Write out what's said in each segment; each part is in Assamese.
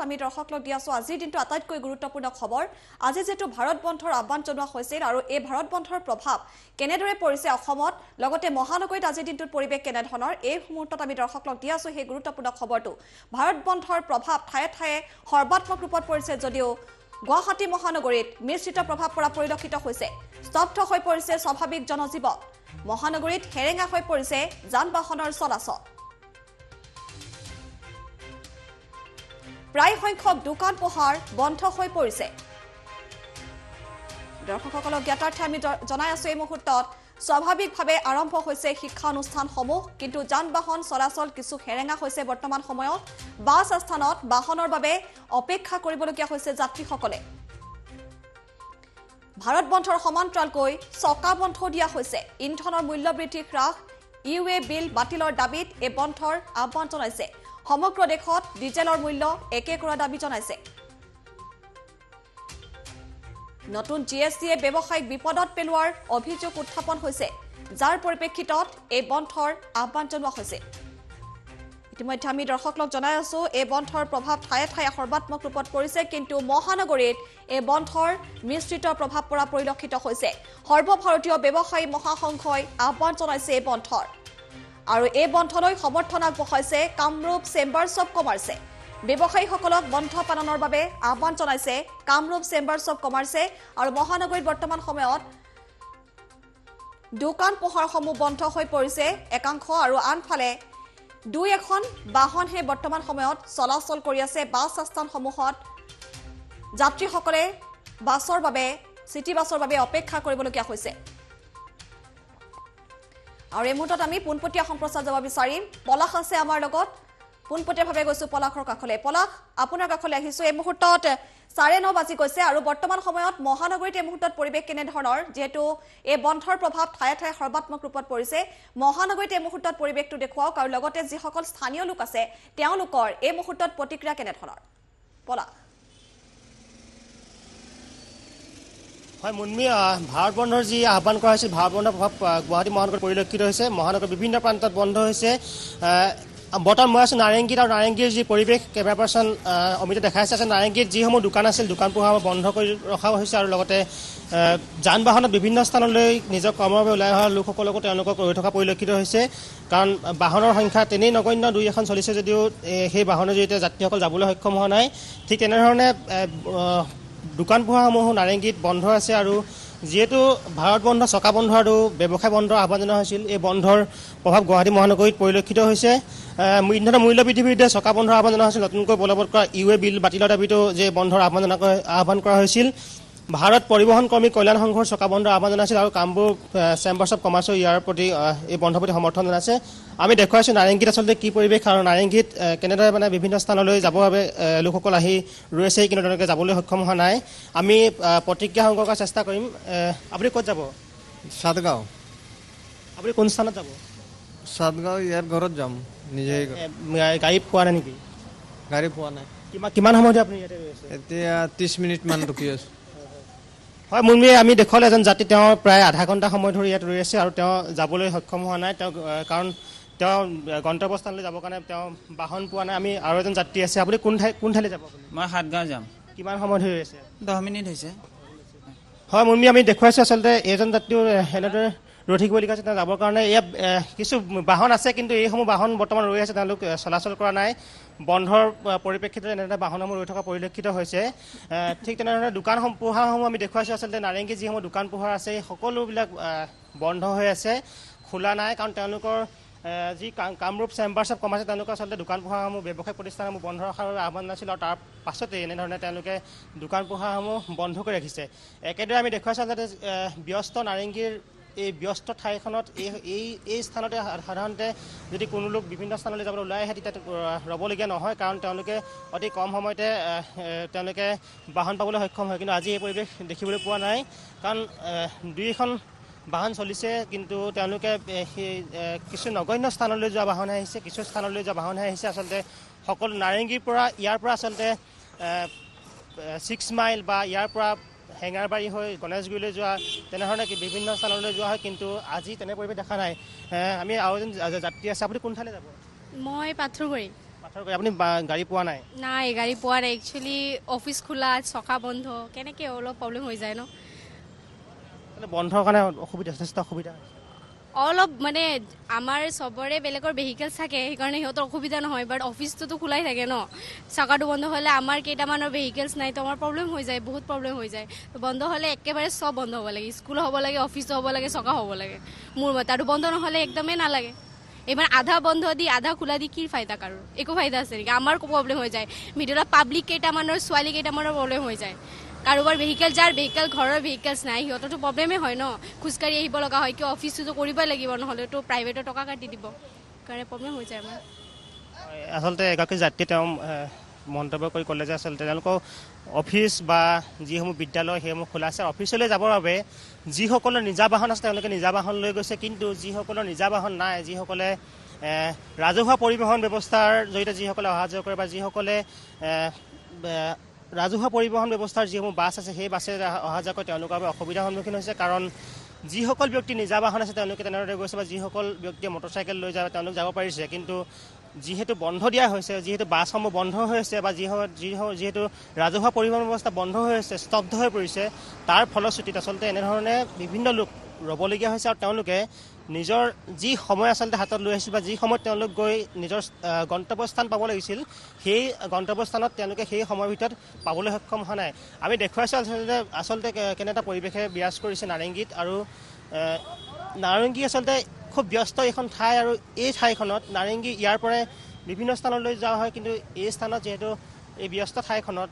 আমি দৰ্শকক দি আছো আজিৰ দিনটো আটাইতকৈ গুৰুত্বপূৰ্ণ খবৰ আজি যেটো ভাৰত বন্ধৰ আহ্বান জনোৱা হৈছিল আৰু এই ভাৰত বন্ধৰ প্ৰভাৱ কেনেদৰে পৰিছে অসমত লগতে মহানগৰীত আজিৰ দিনটোত পৰিৱেশ কেনেধৰণৰ এই মুহূৰ্তত আমি দৰ্শকক দি আছো সেই গুৰুত্বপূৰ্ণ খবৰটো ভাৰত বন্ধৰ প্ৰভাৱ ঠায়ে ঠায়ে সৰ্বাত্মক ৰূপত পৰিছে যদিও গুৱাহাটী মহানগৰীত মিশ্ৰিত প্ৰভাৱ পৰা পৰিলক্ষিত হৈছে স্তব্ধ হৈ পৰিছে স্বাভাৱিক জনজীৱন মহানগৰীত হেৰেঙা হৈ পৰিছে যান-বাহনৰ চলাচল প্ৰায় সংখ্যক দোকান পোহাৰ বন্ধ হৈ পৰিছে দৰ্শকসকলক জ্ঞাতাৰ্থে আমি জনাই আছো এই মুহূৰ্তত স্বাভাৱিকভাৱে আৰম্ভ হৈছে শিক্ষা অনুষ্ঠানসমূহ কিন্তু যান-বাহন চলাচল কিছু হেৰেঙা হৈছে বৰ্তমান সময়ত বাছ স্থানত বাহনৰ বাবে অপেক্ষা কৰিবলগীয়া হৈছে যাত্ৰীসকলে ভাৰত বন্ধৰ সমান্তৰালকৈ চকা বন্ধ দিয়া হৈছে ইন্ধনৰ মূল্য বৃদ্ধি হ্ৰাস ইউএ বিল বাতিলৰ দাবীত এই বন্ধৰ আহ্বান জনাইছে সমগ্ৰ দেশত ডিজেলৰ মূল্য একে কৰা দাবী জনাইছে নতুন জিএসটিয়ে ব্যৱসায়িক বিপদত পেলোৱাৰ অভিযোগ উত্থাপন হৈছে যাৰ পৰিপ্ৰেক্ষিতত এই বন্ধৰ আহ্বান জনোৱা হৈছে ইতিমধ্যে আমি দৰ্শকক জনাই আছো এই বন্ধৰ প্ৰভাৱ ঠায়ে ঠায়ে সৰ্বাত্মক ৰূপত পৰিছে কিন্তু মহানগৰীত এই বন্ধৰ মিশ্ৰিত প্ৰভাৱ পৰা পৰিলক্ষিত হৈছে সৰ্বভাৰতীয় ব্যৱসায়ী মহাসংঘই আহ্বান জনাইছে এই বন্ধৰ আৰু এই বন্ধলৈ সমৰ্থন আগবঢ়াইছে কামৰূপ চেম্বাৰ্ছ অৱ কমাৰ্চে ব্যৱসায়ীসকলক বন্ধ পালনৰ বাবে আহ্বান জনাইছে কামৰূপ চেম্বাৰ্ছ অৱ কমাৰ্চে আৰু মহানগৰীত বৰ্তমান সময়ত দোকান পোহাৰসমূহ বন্ধ হৈ পৰিছে একাংশ আৰু আনফালে দুই এখন বাহনহে বৰ্তমান সময়ত চলাচল কৰি আছে বাছ স্থানসমূহত যাত্ৰীসকলে বাছৰ বাবে সিটি বাছৰ বাবে অপেক্ষা কৰিবলগীয়া হৈছে আৰু এই মুহূৰ্তত আমি পোনপটীয়া সম্প্ৰচাৰ যাব বিচাৰিম পলাশ আছে আমাৰ লগত পোনপটীয়াভাৱে গৈছো পলাশৰ কাষলে পলাশ আপোনাৰ কাষলে আহিছো এই মুহূৰ্তত 9:30 বাজি গৈছে আৰু বৰ্তমান সময়ত মহানগৰীত এই মুহূৰ্তত পৰিৱেশ কেনেধৰণৰ যেহেতু এই বন্ধৰ প্ৰভাৱ ঠায়ে ঠায়ে সৰ্বাত্মক ৰূপত পৰিছে মহানগৰীত এই মুহূৰ্তত পৰিৱেশটো দেখুৱাওক আৰু লগতে যিসকল স্থানীয় লোক আছে তেওঁলোকৰ এই মুহূৰ্তত প্ৰতিক্ৰিয়া কেনেধৰণৰ পলাশ হয় মুন্মি ভাৰত বন্ধৰ যি আহ্বান কৰা হৈছে ভাৰত বন্ধৰ প্ৰভাৱ গুৱাহাটী মহানগৰত পৰিলক্ষিত হৈছে মহানগৰৰ বিভিন্ন প্ৰান্তত বন্ধ হৈছে বৰ্তমান মই আছো নাৰেংগীত আৰু নাৰেংগীৰ যি পৰিৱেশ কেমেৰা পাৰ্চন অমিতে দেখাইছে আছে নাৰেংগীত যিসমূহ দোকান আছিল দোকান পোহাৰ বন্ধ কৰি ৰখা হৈছে আৰু লগতে যান বাহনত বিভিন্ন স্থানলৈ নিজৰ কৰ্মৰ বাবে ওলাই অহা লোকসকলকো তেওঁলোকক ৰৈ থকা পৰিলক্ষিত হৈছে কাৰণ বাহনৰ সংখ্যা তেনেই নগণ্য দুই এখন চলিছে যদিও সেই বাহনৰ জৰিয়তে যাত্ৰীসকল যাবলৈ সক্ষম হোৱা নাই ঠিক তেনেধৰণে দোকান পোহাৰসমূহো নাৰেংগীত বন্ধ আছে আৰু যেহেতু ভাৰত বন্ধ চকা বন্ধ আৰু ব্যৱসায় বন্ধৰ আহ্বান জনোৱা হৈছিল এই বন্ধৰ প্ৰভাৱ গুৱাহাটী মহানগৰীত পৰিলক্ষিত হৈছে ইন্ধনৰ মূল্য বৃদ্ধিৰ বিৰুদ্ধে চকা বন্ধৰ আহ্বান জনোৱা হৈছিল নতুনকৈ বলবৎ কৰা ইউএ বিল বাতিলৰ দাবীতো যে বন্ধৰ আহ্বান কৰা হৈছিল ভাৰত পৰিবহন কৰ্মী কল্যাণ সংঘৰ চকা বন্ধৰ আহ্বান জনাইছিল আৰু কামৰূপ চেম্বাৰ্ছ অৱ কমাৰ্চৰ ইয়াৰ প্ৰতি এই বন্ধৰ প্ৰতি সমৰ্থন জনাইছে আমি দেখুৱাইছোঁ নাৰেংগীত আচলতে কি পৰিৱেশ আৰু নাৰেংগীত কেনেদৰে মানে বিভিন্ন স্থানলৈ যাবৰ বাবে লোকসকল আহি ৰৈছে কিন্তু তেওঁলোকে যাবলৈ সক্ষম হোৱা নাই আমি প্ৰতিক্ৰিয়া সংগ্ৰহ কৰাৰ চেষ্টা কৰিম আপুনি ক'ত যাব সাতগাঁও আপুনি কোন স্থানত যাব সাতগাঁও ইয়াৰ ঘৰত যাম নিজে গাড়ী পোৱা নাই নেকি গাড়ী পোৱা নাই কিমান সময়তে আপুনি ইয়াতে ৰৈ আছে এতিয়া 30 মিনিটমান ৰখি আছোঁ হয় মুন্মি আমি দেখুৱালে এজন যাত্ৰী তেওঁ প্ৰায় আধা ঘণ্টা সময় ধৰি ইয়াত ৰৈ আছে আৰু তেওঁ যাবলৈ সক্ষম হোৱা নাই তেওঁ কাৰণ তেওঁ গন্তব্যস্থানলৈ যাবৰ কাৰণে তেওঁ বাহন পোৱা নাই আমি আৰু এজন যাত্ৰী আছে আপুনি কোন ঠাইলৈ যাব মই সাতগাঁও যাম কিমান সময় ধৰি আছে 10 মিনিট হৈছে হয় মুন্মি আমি দেখুৱাইছোঁ আচলতে এইজন যাত্ৰীও এনেদৰে ৰৈ থাকিবলগীয়া আছে তেওঁ যাবৰ কাৰণে ইয়াত কিছু বাহন আছে কিন্তু এইসমূহ বাহন বৰ্তমান ৰৈ আছে তেওঁলোক চলাচল কৰা নাই বন্ধৰ পৰিপ্ৰেক্ষিতত এনেদৰে বাহনসমূহ ৰৈ থকা পৰিলক্ষিত হৈছে ঠিক তেনেধৰণে দোকান পোহাৰসমূহ আমি দেখুৱাইছোঁ আচলতে নাৰেংগীত যিসমূহ দোকান পোহাৰ আছে সকলোবিলাক বন্ধ হৈ আছে খোলা নাই কাৰণ তেওঁলোকৰ যি কামৰূপ চেম্বাৰ্ছ অৱ কমাৰ্চে তেওঁলোকৰ আচলতে দোকান পোহাৰসমূহ ব্যৱসায়িক প্ৰতিষ্ঠানসমূহ বন্ধ ৰখাৰ বাবে আহ্বান জনাইছিল আৰু তাৰ পাছতে এনেধৰণে তেওঁলোকে দোকান পোহাৰসমূহ বন্ধ কৰি ৰাখিছে একেদৰে আমি দেখুৱাইছোঁ যাতে ব্যস্ত নাৰেংগীৰ এই ব্যস্ত ঠাইখনত এই স্থানতে সাধাৰণতে যদি কোনো লোক বিভিন্ন স্থানলৈ যাবলৈ ওলাই আহে তেতিয়া ৰ'বলগীয়া নহয় কাৰণ তেওঁলোকে অতি কম সময়তে তেওঁলোকে বাহন পাবলৈ সক্ষম হয় কিন্তু আজি এই পৰিৱেশ দেখিবলৈ পোৱা নাই কাৰণ দুই এখন বাহন চলিছে কিন্তু তেওঁলোকে সেই কিছু নগণ্য স্থানলৈ যোৱা বাহন আহিছে কিছু স্থানলৈ যোৱা বাহন আহিছে আচলতে সকলো নাৰেংগীৰ পৰা ইয়াৰ পৰা আচলতে 6 মাইল বা ইয়াৰ পৰা হেঙাৰবাৰী হৈ গণেশগুৰিলৈ যোৱা তেনেধৰণে বিভিন্ন স্থানলৈ যোৱা হয় কিন্তু আজি তেনে পৰিৱেশ দেখা নাই আমি আৰু এজন যাত্ৰী আছে আপুনি কোনঠাইলৈ যাব মই পাথৰগুৰি আপুনি গাড়ী পোৱা নাই? নাই গাড়ী পোৱা নাই একচুৱেলি অফিচ খোলা চকা বন্ধ কেনেকৈ অলপ প্ৰব্লেম হৈ যায় ন বন্ধৰ কাৰণে অসুবিধা যথেষ্ট অসুবিধা অলপ মানে আমাৰ চবৰে বেলেগৰ ভেহিকেলছ থাকে সেইকাৰণে সিহঁতৰ অসুবিধা নহয় বাট অফিচটোতো খোলাই থাকে ন চকাটো বন্ধ হ'লে আমাৰ কেইটামানৰ ভেহিকেলছ নাই তো আমাৰ প্ৰব্লেম হৈ যায় বহুত প্ৰব্লেম হৈ যায় বন্ধ হ'লে একেবাৰে চব বন্ধ হ'ব লাগে স্কুল হ'ব লাগে অফিচটো হ'ব লাগে চকা হ'ব লাগে মোৰ মতে আৰু বন্ধ নহ'লে একদমেই নালাগে এবাৰ আধা বন্ধ দি আধা খোলা দি কি ফাইদা কাৰো একো ফাইদা আছে নেকি আমাৰ প্ৰব্লেম হৈ যায় ভিতৰত পাব্লিক কেইটামানৰ ছোৱালী কেইটামানৰ প্ৰব্লেম হৈ যায় কাৰোবাৰ ভেহিকেল যাৰ ভেহিকেল ঘৰৰ ভেহিকেলছ নাই সিহঁতৰতো প্ৰব্লেমেই হয় ন খোজকাঢ়ি আহিব লগা হয় কিয় অফিচটোতো কৰিবই লাগিব নহ'লেতো প্ৰাইভেটৰ টকা কাটি দিব কাৰণে প্ৰব্লেম হৈ যায় আমাৰ আচলতে এগৰাকী যাত্ৰীয়ে তেওঁ মন্তব্য কৰি ক'লে যে আচলতে তেওঁলোকৰ অফিচ বা যিসমূহ বিদ্যালয় সেইসমূহ খোলা আছে অফিচলৈ যাবৰ বাবে যিসকলৰ নিজা বাহন আছে তেওঁলোকে নিজা বাহন লৈ গৈছে কিন্তু যিসকলৰ নিজা বাহন নাই যিসকলে ৰাজহুৱা পৰিবহণ ব্যৱস্থাৰ জৰিয়তে যিসকলে অহা যোৱা কৰে বা যিসকলে ৰাজহুৱা পৰিবহণ ব্যৱস্থাৰ যিসমূহ বাছ আছে সেই বাছেৰে অহা যোৱা কৰে তেওঁলোকৰ বাবে অসুবিধাৰ সন্মুখীন হৈছে কাৰণ যিসকল ব্যক্তি নিজা বাহন আছে তেওঁলোকে তেনেদৰে গৈছে বা যিসকল ব্যক্তিয়ে মটৰচাইকেল লৈ যায় তেওঁলোক যাব পাৰিছে কিন্তু যিহেতু বন্ধ দিয়া হৈছে যিহেতু বাছসমূহ বন্ধ হৈ আছে বা যিহেতু ৰাজহুৱা পৰিবহণ ব্যৱস্থা বন্ধ হৈ আছে স্তব্ধ হৈ পৰিছে তাৰ ফলশ্ৰুতিত আচলতে এনেধৰণে বিভিন্ন লোক ৰ'বলগীয়া হৈছে আৰু তেওঁলোকে নিজৰ যি সময় আচলতে হাতত লৈ আহিছিল বা যি সময়ত তেওঁলোক গৈ নিজৰ গন্তব্যস্থান পাব লাগিছিল সেই গন্তব্যস্থানত তেওঁলোকে সেই সময়ৰ ভিতৰত পাবলৈ সক্ষম হোৱা নাই আমি দেখুৱাইছোঁ আচলতে কেনে এটা পৰিৱেশে বিৰাজ কৰিছে নাৰেংগীত আৰু নাৰেংগী আচলতে খুব ব্যস্ত এখন ঠাই আৰু এই ঠাইখনত নাৰেংগী ইয়াৰ পৰাই বিভিন্ন স্থানলৈ যোৱা হয় কিন্তু এই স্থানত যিহেতু এই ব্যস্ত ঠাইখনত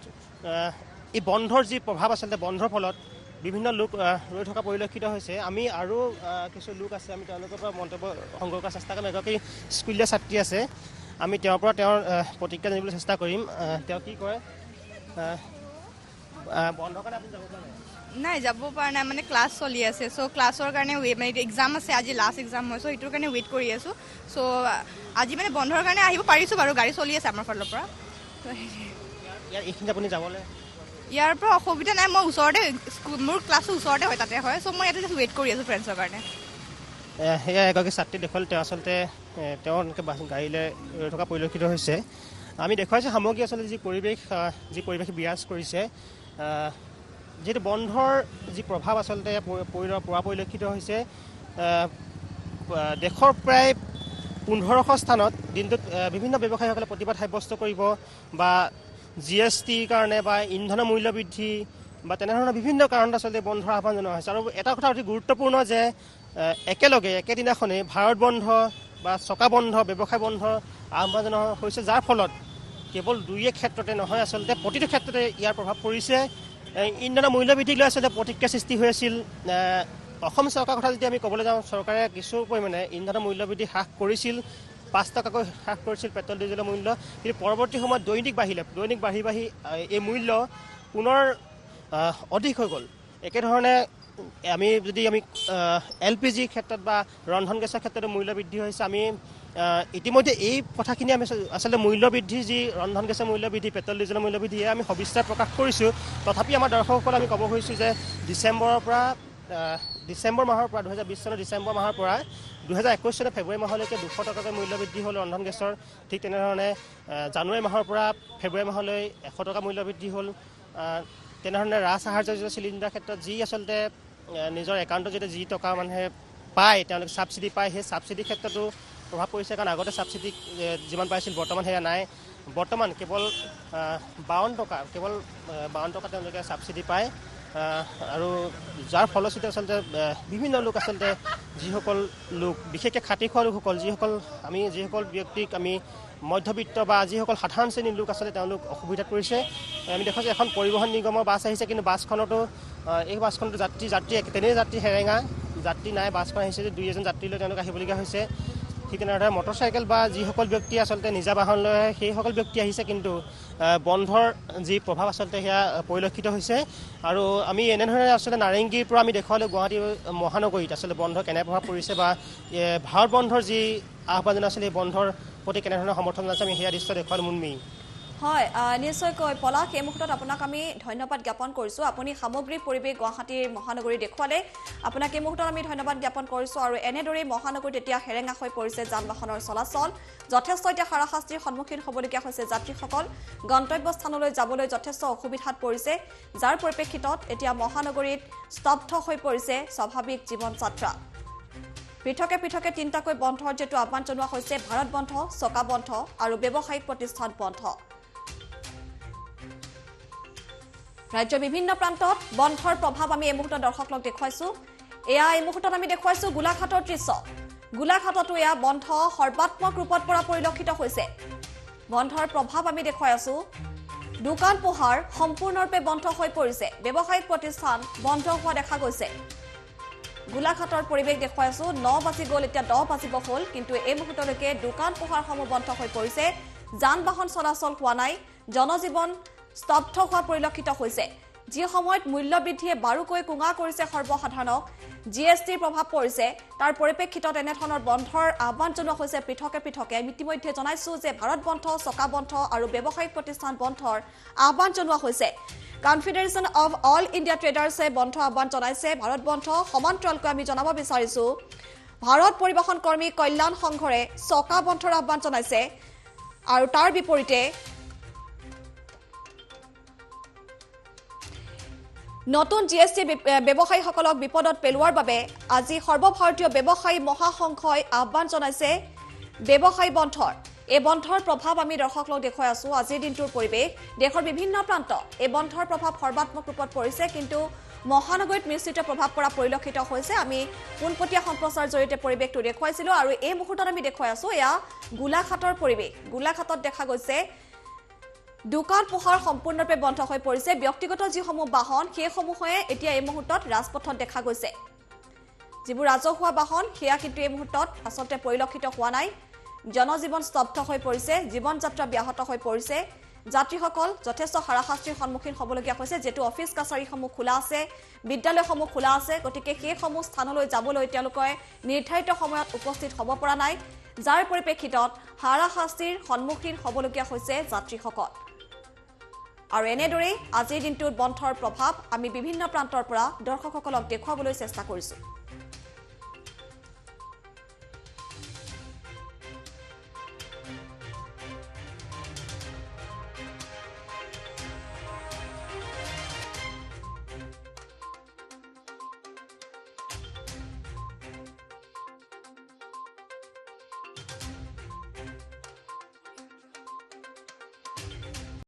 এই বন্ধৰ যি প্ৰভাৱ আচলতে বন্ধৰ ফলত বিভিন্ন লোক ৰৈ থকা পৰিলক্ষিত হৈছে আমি আৰু কিছু লোক আছে আমি তেওঁলোকৰ পৰা মন্তব্য সংগ্ৰহ কৰাৰ চেষ্টা কৰিম এগৰাকী স্কুলীয়া ছাত্ৰী আছে আমি তেওঁৰ পৰা তেওঁৰ প্ৰতিক্ৰিয়া জানিবলৈ চেষ্টা কৰিম তেওঁ কি কয় বন্ধৰ কাৰণে আপুনি যাব পৰা নাই যাব পৰা নাই মানে ক্লাছ চলি আছে চ' ক্লাছৰ কাৰণে মানে এক্সাম আছে আজি লাষ্ট এক্সাম হয় চ' সেইটোৰ কাৰণে ৱেইট কৰি আছোঁ চ' আজি মানে বন্ধৰ কাৰণে আহিব পাৰিছোঁ বাৰু গাড়ী চলি আছে আমাৰ ফালৰ পৰা এইখিনিত আপুনি যাবলৈ ইয়াৰ পৰা অসুবিধা নাই মই ওচৰতে মোৰ ক্লাছো ওচৰতে হয় তাতে হয় চ' মই ইয়াতে জাষ্ট ৱেইট কৰি আছোঁ ফ্ৰেণ্ডছৰ কাৰণে সেয়া এগৰাকী ছাত্ৰী দেখুৱালে তেওঁ আচলতে তেওঁ এনেকৈ গাড়ীলৈ ৰৈ থকা পৰিলক্ষিত হৈছে আমি দেখুৱাইছোঁ সামগ্ৰী আচলতে যি পৰিৱেশ বিৰাজ কৰিছে যিহেতু বন্ধৰ যি প্ৰভাৱ আচলতে পৰা পৰিলক্ষিত হৈছে দেশৰ প্ৰায় 1500 স্থানত দিনটোত বিভিন্ন ব্যৱসায়ীসকলে প্ৰতিবাদ সাব্যস্ত কৰিব বা GSTৰ কাৰণে বা ইন্ধনৰ মূল্য বৃদ্ধি বা তেনেধৰণৰ বিভিন্ন কাৰণত আচলতে বন্ধৰ আহ্বান জনোৱা হৈছে আৰু এটা কথা অতি গুৰুত্বপূৰ্ণ যে একেলগে একেদিনাখনেই ভাৰত বন্ধ বা চকা বন্ধ ব্যৱসায় বন্ধ আহ্বান জনোৱা হৈছে যাৰ ফলত কেৱল দুই এক ক্ষেত্ৰতে নহয় আচলতে প্ৰতিটো ক্ষেত্ৰতে ইয়াৰ প্ৰভাৱ পৰিছে ইন্ধনৰ মূল্য বৃদ্ধিক লৈ আচলতে প্ৰতিক্ৰিয়া সৃষ্টি হৈ আছিল অসম চৰকাৰৰ কথা যদি আমি ক'বলৈ যাওঁ চৰকাৰে কিছু পৰিমাণে ইন্ধনৰ মূল্য বৃদ্ধি হ্ৰাস কৰিছিল 5 টকাকৈ হ্ৰাস কৰিছিল পেট্ৰল ডিজেলৰ মূল্য কিন্তু পৰৱৰ্তী সময়ত দৈনিক বাঢ়ি এই মূল্য পুনৰ অধিক হৈ গ'ল একেধৰণে আমি LPG ক্ষেত্ৰত বা ৰন্ধন গেছৰ ক্ষেত্ৰতো মূল্য বৃদ্ধি হৈছে আমি ইতিমধ্যে এই কথাখিনি আমি আচলতে মূল্য বৃদ্ধি যি ৰন্ধন গেছৰ মূল্য বৃদ্ধি পেট্ৰল ডিজেলৰ মূল্য বৃদ্ধি আমি সবিস্তাৰ প্ৰকাশ কৰিছোঁ তথাপি আমাৰ দৰ্শকসকল আমি ক'ব খুজিছোঁ যে ডিচেম্বৰ মাহৰ পৰা 2020 চনৰ ডিচেম্বৰ মাহৰ পৰা 2021 চনৰ ফেব্ৰুৱাৰী মাহলৈকে 200 টকাকৈ মূল্য বৃদ্ধি হ'ল ৰন্ধন গেছৰ ঠিক তেনেধৰণে জানুৱাৰী মাহৰ পৰা ফেব্ৰুৱাৰী মাহলৈ 100 টকা মূল্য বৃদ্ধি হ'ল তেনেধৰণে ৰাজসাহাৰ্য্য চিলিণ্ডাৰ ক্ষেত্ৰত যি আচলতে নিজৰ একাউণ্টত যেতিয়া যি টকা মানুহে পায় তেওঁলোকে ছাবচিডি পায় সেই ছাবচিডিৰ ক্ষেত্ৰতো প্ৰভাৱ পৰিছে কাৰণ আগতে ছাবচিডি যিমান পাইছিল বৰ্তমান সেয়া নাই বৰ্তমান কেৱল 52 টকা তেওঁলোকে ছাবচিডি পায় আৰু যাৰ ফলশ্ৰুতি আচলতে বিভিন্ন লোক আচলতে যিসকল লোক বিশেষকৈ খাটি খোৱা লোকসকল যিসকল ব্যক্তিক আমি মধ্যবিত্ত বা যিসকল সাধাৰণ শ্ৰেণীৰ লোক আচলতে তেওঁলোক অসুবিধাত পৰিছে আমি দেখোঁ এখন পৰিবহণ নিগমৰ বাছ আহিছে কিন্তু বাছখনতো যাত্ৰী তেনেই যাত্ৰী হেৰেঙা যাত্ৰী নাই বাছখন আহিছে যে 2-এজন যাত্ৰী লৈ তেওঁলোক আহিবলগীয়া হৈছে ঠিক তেনেদৰে মটৰচাইকেল বা যিসকল ব্যক্তি আচলতে নিজা বাহন লৈ আহে সেইসকল ব্যক্তি আহিছে কিন্তু বন্ধৰ যি প্ৰভাৱ আচলতে সেয়া পৰিলক্ষিত হৈছে আৰু আমি এনেধৰণে আচলতে নাৰেংগীৰ পৰা আমি দেখুৱালোঁ গুৱাহাটী মহানগৰীত আচলতে বন্ধৰ কেনে প্ৰভাৱ পৰিছে বা ভাৰত বন্ধৰ যি আহ্বান জনাইছিল সেই বন্ধৰ প্ৰতি কেনেধৰণৰ সমৰ্থন জনাইছে আমি সেয়া দৃশ্য দেখুৱালোঁ মুনমি হয় নিশ্চয়কৈ পলাশ এই মুহূৰ্তত আপোনাক আমি ধন্যবাদ জ্ঞাপন কৰিছোঁ আপুনি সামগ্ৰিক পৰিৱেশ গুৱাহাটীৰ মহানগৰী দেখুৱালে আপোনাক এই মুহূৰ্তত আমি ধন্যবাদ জ্ঞাপন কৰিছোঁ আৰু এনেদৰেই মহানগৰীত এতিয়া হেৰেঙা হৈ পৰিছে যান বাহনৰ চলাচল যথেষ্ট এতিয়া হাৰাশাস্তিৰ সন্মুখীন হ'বলগীয়া হৈছে যাত্ৰীসকল গন্তব্য স্থানলৈ যাবলৈ যথেষ্ট অসুবিধাত পৰিছে যাৰ পৰিপ্ৰেক্ষিতত এতিয়া মহানগৰীত স্তব্ধ হৈ পৰিছে স্বাভাৱিক জীৱন যাত্ৰা পৃথকে পৃথকে তিনিটাকৈ বন্ধৰ যেটো আহ্বান জনোৱা হৈছে ভাৰত বন্ধ চকা বন্ধ আৰু ব্যৱসায়িক প্ৰতিষ্ঠান বন্ধ ৰাজ্যৰ বিভিন্ন প্ৰান্তত বন্ধৰ প্ৰভাৱ আমি এই মুহূৰ্তত দৰ্শকক দেখুৱাইছো এয়া এই মুহূৰ্তত আমি দেখুৱাইছো গোলাঘাটৰ দৃশ্য গোলাঘাটতো এয়া বন্ধ সৰ্বাত্মক ৰূপত পৰা পৰিলক্ষিত হৈছে বন্ধৰ প্ৰভাৱ আমি দেখুৱাই আছো দোকান পোহাৰ সম্পূৰ্ণৰূপে বন্ধ হৈ পৰিছে ব্যৱসায়িক প্ৰতিষ্ঠান বন্ধ হোৱা দেখা গৈছে গোলাঘাটৰ পৰিৱেশ দেখুৱাই আছো 9 বাজি গ'ল এতিয়া 10 বাজিব হ'ল কিন্তু এই মুহূৰ্তলৈকে দোকান পোহাৰসমূহ বন্ধ হৈ পৰিছে যান বাহন চলাচল হোৱা নাই জনজীৱন স্তব্ধ হোৱা পৰিলক্ষিত হৈছে যি সময়ত মূল্য বৃদ্ধিয়ে বাৰুকৈ কুঙা কৰিছে সৰ্বসাধাৰণক জিএছটিৰ প্ৰভাৱ পৰিছে তাৰ পৰিপ্ৰেক্ষিতত এনেধৰণৰ বন্ধৰ আহ্বান জনোৱা হৈছে পৃথকে পৃথকে ইতিমধ্যে জনাইছো যে ভাৰত বন্ধ চকা বন্ধ আৰু ব্যৱসায়িক প্ৰতিষ্ঠান বন্ধৰ আহ্বান জনোৱা হৈছে কনফেডাৰেশ্যন অফ অল ইণ্ডিয়া ট্ৰেডাৰ্ছে বন্ধ আহ্বান জনাইছে ভাৰত বন্ধ সমান্তৰালকৈ আমি জনাব বিচাৰিছো ভাৰত পৰিবহণ কৰ্মী কল্যাণ সংঘৰে চকা বন্ধৰ আহ্বান জনাইছে আৰু তাৰ বিপৰীতে নতুন জিএছটি ব্যৱসায়ীসকলক বিপদত পেলোৱাৰ বাবে আজি সৰ্বভাৰতীয় ব্যৱসায়ী মহাসংঘই আহ্বান জনাইছে ব্যৱসায়ী বন্ধৰ এই বন্ধৰ প্ৰভাৱ আমি দৰ্শকক দেখুৱাই আছো আজিৰ দিনটোৰ পৰিৱেশ দেশৰ বিভিন্ন প্ৰান্ত এই বন্ধৰ প্ৰভাৱ সৰ্বাত্মক ৰূপত পৰিছে কিন্তু মহানগৰীত মিশ্ৰিত প্ৰভাৱ পৰা পৰিলক্ষিত হৈছে আমি পোনপটীয়া সম্প্ৰচাৰ জৰিয়তে পৰিৱেশটো দেখুৱাইছিলো আৰু এই মুহূৰ্তত আমি দেখুৱাই আছো এয়া গোলাঘাটৰ পৰিৱেশ গোলাঘাটত দেখা গৈছে দোকান পোহাৰ সম্পূৰ্ণৰূপে বন্ধ হৈ পৰিছে ব্যক্তিগত যিসমূহ বাহন সেইসমূহে এতিয়া এই মুহূৰ্তত ৰাজপথত দেখা গৈছে যিবোৰ ৰাজহুৱা বাহন সেয়া কিন্তু এই মুহূৰ্তত আচলতে পৰিলক্ষিত হোৱা নাই জনজীৱন স্তব্ধ হৈ পৰিছে জীৱন যাত্ৰা ব্যাহত হৈ পৰিছে যাত্ৰীসকল যথেষ্ট হাৰাশাস্তিৰ সন্মুখীন হ'বলগীয়া হৈছে যেটো অফিচ কাছাৰীসমূহ খোলা আছে বিদ্যালয়সমূহ খোলা আছে গতিকে সেইসমূহ স্থানলৈ যাবলৈ তেওঁলোকে নিৰ্ধাৰিত সময়ত উপস্থিত হ'ব পৰা নাই যাৰ পৰিপ্ৰেক্ষিতত হাৰাশাস্তিৰ সন্মুখীন হ'বলগীয়া হৈছে যাত্ৰীসকল আৰু এনেদৰেই আজিৰ দিনটোত বন্ধৰ প্ৰভাৱ আমি বিভিন্ন প্ৰান্তৰ পৰা দৰ্শকসকলক দেখুৱাবলৈ চেষ্টা কৰিছো